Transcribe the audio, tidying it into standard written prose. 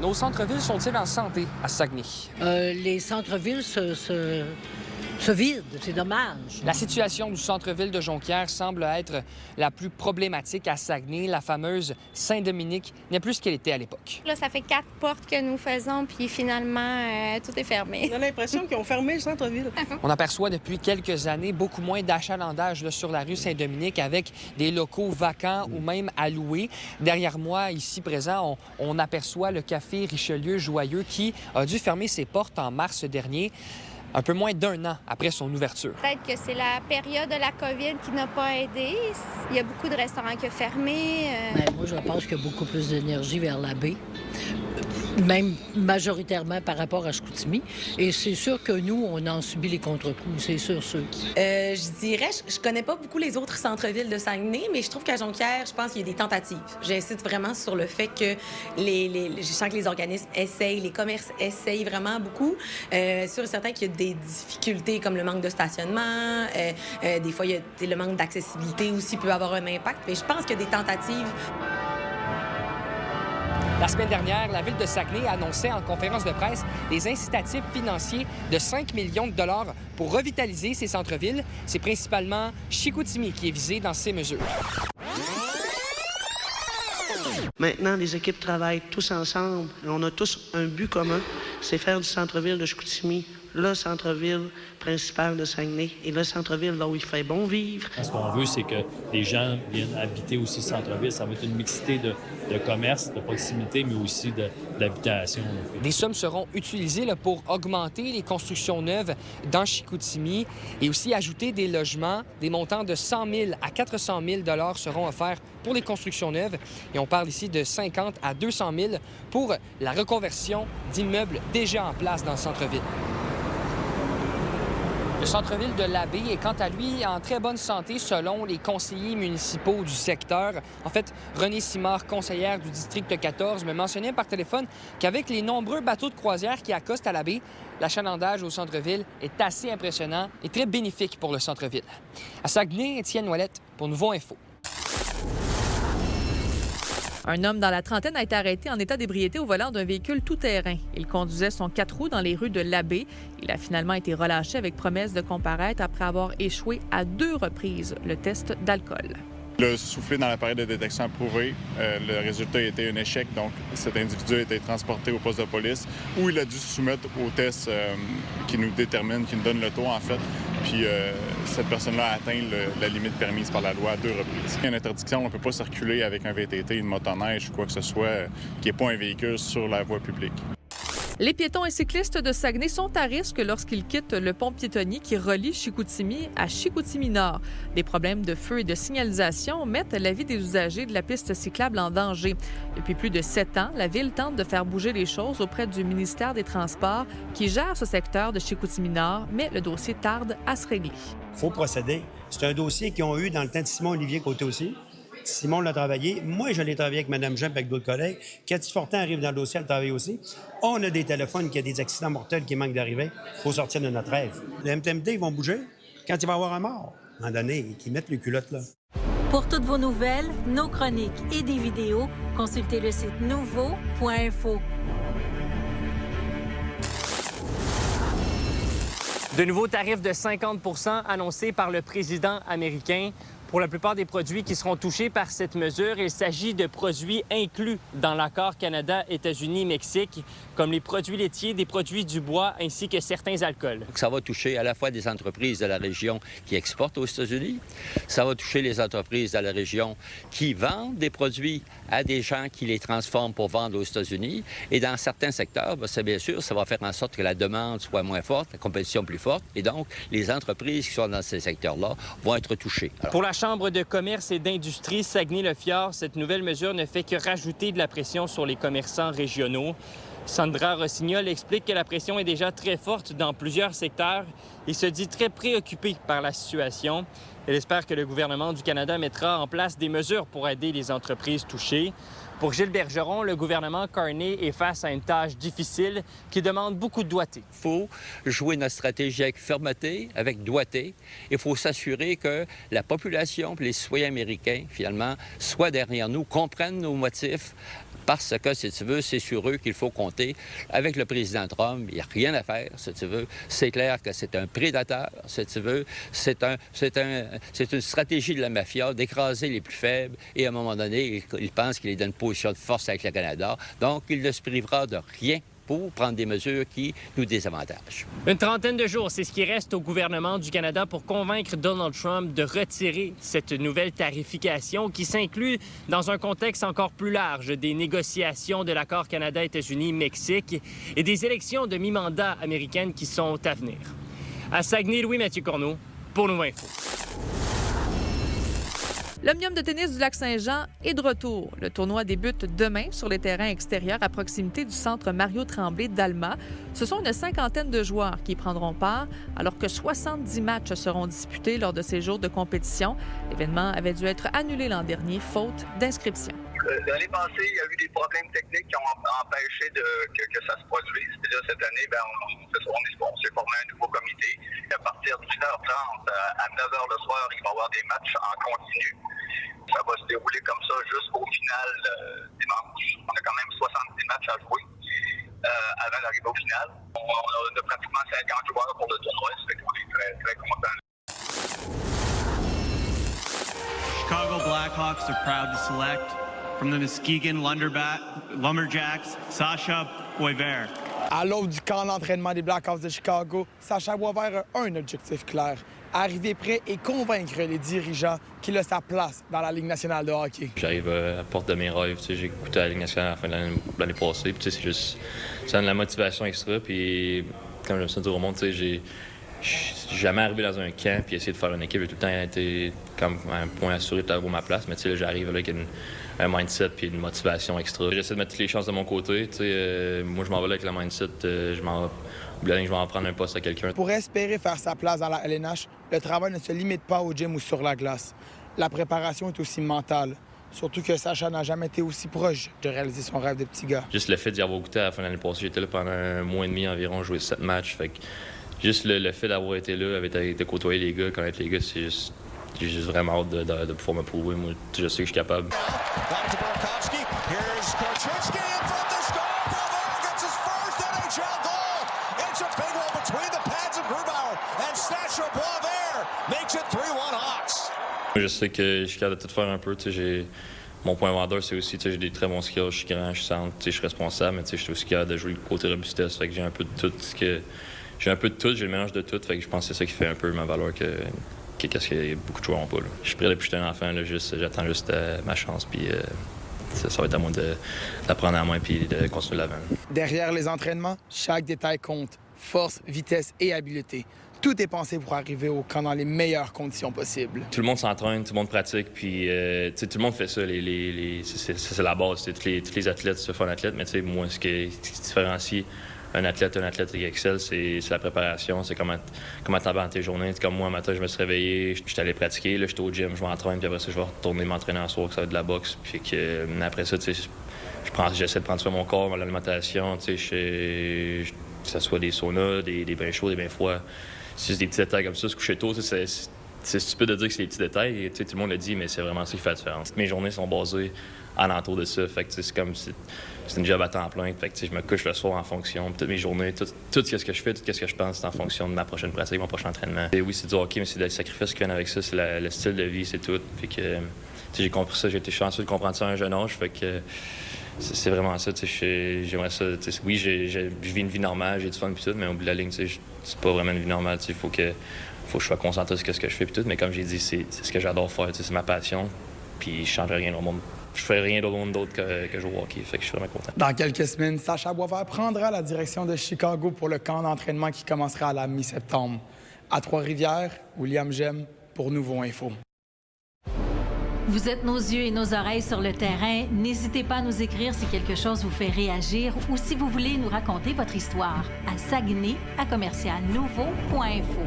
Nos centres-villes sont-ils en santé à Saguenay? Les centres-villes se vident, c'est dommage. La situation du centre-ville de Jonquière semble être la plus problématique à Saguenay. La fameuse Saint-Dominique n'est plus ce qu'elle était à l'époque. Là, ça fait 4 portes que nous faisons, puis finalement, tout est fermé. On a l'impression qu'ils ont fermé le centre-ville. On aperçoit depuis quelques années beaucoup moins d'achalandage là, sur la rue Saint-Dominique avec des locaux vacants ou même à louer. Derrière moi, ici présent, on aperçoit le café Richelieu Joyeux qui a dû fermer ses portes en mars dernier, un peu moins d'1 an après son ouverture. Peut-être que c'est la période de la COVID qui n'a pas aidé. Il y a beaucoup de restaurants qui ont fermé. Moi, je pense qu'il y a beaucoup plus d'énergie vers la baie, même majoritairement par rapport à Chicoutimi. Et c'est sûr que nous, on en subit les contre-coups, c'est sûr. Je dirais, je connais pas beaucoup les autres centres-villes de Saguenay, mais je trouve qu'à Jonquière, je pense qu'il y a des tentatives. J'insiste vraiment sur le fait que je sens que les organismes essayent, les commerces essayent vraiment beaucoup. Sûr et certain qu'il y a des difficultés comme le manque de stationnement, des fois, le manque d'accessibilité aussi peut avoir un impact, mais je pense qu'il y a des tentatives. La semaine dernière, la ville de Saguenay annonçait en conférence de presse des incitatifs financiers de 5 millions de dollars pour revitaliser ses centres-villes. C'est principalement Chicoutimi qui est visé dans ces mesures. Maintenant, les équipes travaillent tous ensemble. On a tous un but commun, c'est faire du centre-ville de Chicoutimi le centre-ville principal de Saguenay et le centre-ville là où il fait bon vivre. Ce qu'on veut, c'est que les gens viennent habiter aussi le centre-ville. Ça va être une mixité de commerce, de proximité, mais aussi d'habitation. Des sommes seront utilisées là, pour augmenter les constructions neuves dans Chicoutimi et aussi ajouter des logements. Des montants de 100 000 à 400 000 $ seront offerts pour les constructions neuves. Et on parle ici de 50 à 200 000 pour la reconversion d'immeubles déjà en place dans le centre-ville. Le centre-ville de l'Abbé est quant à lui en très bonne santé selon les conseillers municipaux du secteur. En fait, Renée Simard, conseillère du district 14, me mentionnait par téléphone qu'avec les nombreux bateaux de croisière qui accostent à l'Abbé, l'achalandage au centre-ville est assez impressionnant et très bénéfique pour le centre-ville. À Saguenay, Étienne Ouellette pour Nouveau Info. Un homme dans la trentaine a été arrêté en état d'ébriété au volant d'un véhicule tout-terrain. Il conduisait son 4 roues dans les rues de l'Abbé. Il a finalement été relâché avec promesse de comparaître après avoir échoué à 2 reprises le test d'alcool. Il a soufflé dans l'appareil de détection approuvé. Le résultat a été un échec, donc cet individu a été transporté au poste de police où il a dû se soumettre au test qui nous détermine, qui nous donne le taux en fait. Puis cette personne-là a atteint la limite permise par la loi à 2 reprises. Il y a une interdiction, on ne peut pas circuler avec un VTT, une motoneige ou quoi que ce soit qui n'est pas un véhicule sur la voie publique. Les piétons et cyclistes de Saguenay sont à risque lorsqu'ils quittent le pont piétonnier qui relie Chicoutimi à Chicoutimi-Nord. Des problèmes de feu et de signalisation mettent la vie des usagers de la piste cyclable en danger. Depuis plus de 7 ans, la Ville tente de faire bouger les choses auprès du ministère des Transports qui gère ce secteur de Chicoutimi-Nord, mais le dossier tarde à se régler. Il faut procéder. C'est un dossier qu'ils ont eu dans le temps de Simon-Olivier Côté aussi. Simon l'a travaillé. Moi, je l'ai travaillé avec Mme Jean et avec d'autres collègues. Cathy Fortin arrive dans le dossier, elle travaille aussi. On a des téléphones qui a des accidents mortels qui manquent d'arriver. Il faut sortir de notre rêve. Les MTMT, ils vont bouger quand il va y avoir un mort. À un moment donné, qu'ils mettent les culottes là. Pour toutes vos nouvelles, nos chroniques et des vidéos, consultez le site nouveau.info. De nouveaux tarifs de 50 % annoncés par le président américain. Pour la plupart des produits qui seront touchés par cette mesure, il s'agit de produits inclus dans l'accord Canada-États-Unis-Mexique, comme les produits laitiers, des produits du bois ainsi que certains alcools. Ça va toucher à la fois des entreprises de la région qui exportent aux États-Unis, ça va toucher les entreprises de la région qui vendent des produits à des gens qui les transforment pour vendre aux États-Unis. Et dans certains secteurs, bien sûr, ça va faire en sorte que la demande soit moins forte, la compétition plus forte, et donc les entreprises qui sont dans ces secteurs-là vont être touchées. Pour la Chambre de commerce et d'industrie Saguenay-le-Fjord, cette nouvelle mesure ne fait que rajouter de la pression sur les commerçants régionaux. Sandra Rossignol explique que la pression est déjà très forte dans plusieurs secteurs et se dit très préoccupée par la situation. Elle espère que le gouvernement du Canada mettra en place des mesures pour aider les entreprises touchées. Pour Gilles Bergeron, le gouvernement Carney est face à une tâche difficile qui demande beaucoup de doigté. Il faut jouer notre stratégie avec fermeté, avec doigté. Il faut s'assurer que la population et les citoyens américains, finalement, soient derrière nous, comprennent nos motifs, parce que, si tu veux, c'est sur eux qu'il faut compter. Avec le président Trump, il n'y a rien à faire, si tu veux. C'est clair que c'est un prédateur, si tu veux. C'est une stratégie de la mafia d'écraser les plus faibles et, à un moment donné, il pense qu'il est dans une position de force avec le Canada. Donc, il ne se privera de rien pour prendre des mesures qui nous désavantagent. Une trentaine de jours, c'est ce qui reste au gouvernement du Canada pour convaincre Donald Trump de retirer cette nouvelle tarification qui s'inclut dans un contexte encore plus large des négociations de l'accord Canada-États-Unis-Mexique et des élections de mi-mandat américaines qui sont à venir. À Saguenay, Louis-Mathieu Corneau pour Nouveau Info. L'Omnium de tennis du Lac-Saint-Jean est de retour. Le tournoi débute demain sur les terrains extérieurs à proximité du centre Mario Tremblay d'Alma. Ce sont une cinquantaine de joueurs qui y prendront part, alors que 70 matchs seront disputés lors de ces jours de compétition. L'événement avait dû être annulé l'an dernier, faute d'inscription. L'année passée, il y a eu des problèmes techniques qui ont empêché que ça se produise. Puis là, cette année, on s'est formé un nouveau comité. À partir de 1h30 à 9h le soir, il va y avoir des matchs en continu. Ça va se dérouler comme ça jusqu'au final dimanche. On a quand même 70 matchs à jouer avant d'arriver au final. On a pratiquement 50 joueurs pour le tournoi, ça fait qu'on est très, très contents. Chicago Blackhawks are proud to select from the Muskegon Lumberjacks, Sasha Boisvert. À l'aube du camp d'entraînement des Blackhawks de Chicago, Sasha Boisvert a un objectif clair. Arriver prêt et convaincre les dirigeants qu'il a sa place dans la Ligue nationale de hockey. J'arrive à la porte de mes rêves. J'ai écouté la Ligue nationale à la fin de l'année passée. Puis, c'est juste, ça donne de la motivation extra. Puis, comme je me suis dit au monde, j'ai jamais arrivé dans un camp puis essayer de faire une équipe. J'ai tout le temps été comme un point assuré d'avoir ma place. Mais là, j'arrive avec un mindset puis une motivation extra. J'essaie de mettre toutes les chances de mon côté. Moi, je m'en vais là avec le mindset. Je vais en prendre un poste à quelqu'un. Pour espérer faire sa place dans la LNH, le travail ne se limite pas au gym ou sur la glace. La préparation est aussi mentale. Surtout que Sasha n'a jamais été aussi proche de réaliser son rêve de petit gars. Juste le fait d'y avoir goûté à la fin de l'année passée, j'étais là pendant un mois et demi environ, joué 7 matchs. Fait que juste le fait d'avoir été là, de côtoyer les gars, connaître les gars, j'ai juste vraiment hâte de pouvoir me prouver. Moi, je sais que je suis capable. Je sais que je suis capable de tout faire un peu. Mon point vendeur, c'est aussi j'ai des très bons skills. Je suis grand, je suis centre, je suis responsable, mais je suis aussi capable de jouer le côté robustesse. Fait que j'ai un peu de tout. J'ai un peu de tout, j'ai le mélange de tout. Fait que je pense que c'est ça qui fait un peu ma valeur qu'est-ce que beaucoup de joueurs n'ont pas. Là. Je suis prêt depuis que j'étais un enfant. Là, j'attends juste ma chance. Puis ça va être à moi de la prendre en main et de continuer l'avant. Derrière les entraînements, chaque détail compte. Force, vitesse et habileté. Tout est pensé pour arriver au camp dans les meilleures conditions possibles. Tout le monde s'entraîne, tout le monde pratique, puis tout le monde fait ça. C'est la base. Tous les athlètes se font un athlète, mais moi, ce qui différencie un athlète qui excelle, c'est la préparation, c'est comment t'avances tes journées. Comme moi, un matin, je me suis réveillé, j'étais allé pratiquer, là, j'étais au gym, je m'entraîne, puis après ça, je vais retourner m'entraîner en soir, que ça va être de la boxe. Puis après ça, j'essaie de prendre soin de mon corps, de l'alimentation, que ce soit des saunas, des bains chauds, des bains froids. C'est juste des petits détails comme ça, se coucher tôt, c'est stupide de dire que c'est des petits détails. Tout le monde le dit, mais c'est vraiment ça qui fait la différence. Mes journées sont basées alentour de ça. Fait que c'est comme c'est une job à temps plein. Fait que je me couche le soir en fonction. Toutes mes journées, tout ce que je fais, tout ce que je pense, c'est en fonction de ma prochaine pratique, mon prochain entraînement. Et oui, c'est du hockey, mais c'est des sacrifices qui viennent avec ça. C'est le style de vie, c'est tout. Fait que j'ai compris ça, j'ai été chanceux de comprendre ça à un jeune âge. Fait que c'est vraiment ça. J'aimerais ça. Oui, je vis une vie normale, j'ai du fun et tout, mais au bout de la ligne, c'est pas vraiment une vie normale. Il faut que je sois concentré sur ce que je fais et tout. Mais comme j'ai dit, c'est ce que j'adore faire. C'est ma passion. Puis je changerais rien au monde. Je ferais rien au monde d'autre que jouer au hockey. Fait que je suis vraiment content. Dans quelques semaines, Sasha Boisvert prendra la direction de Chicago pour le camp d'entraînement qui commencera à la mi-septembre. À Trois-Rivières, William Gem pour Nouveau Info. Vous êtes nos yeux et nos oreilles sur le terrain. N'hésitez pas à nous écrire si quelque chose vous fait réagir ou si vous voulez nous raconter votre histoire à Saguenay@nouveau.info.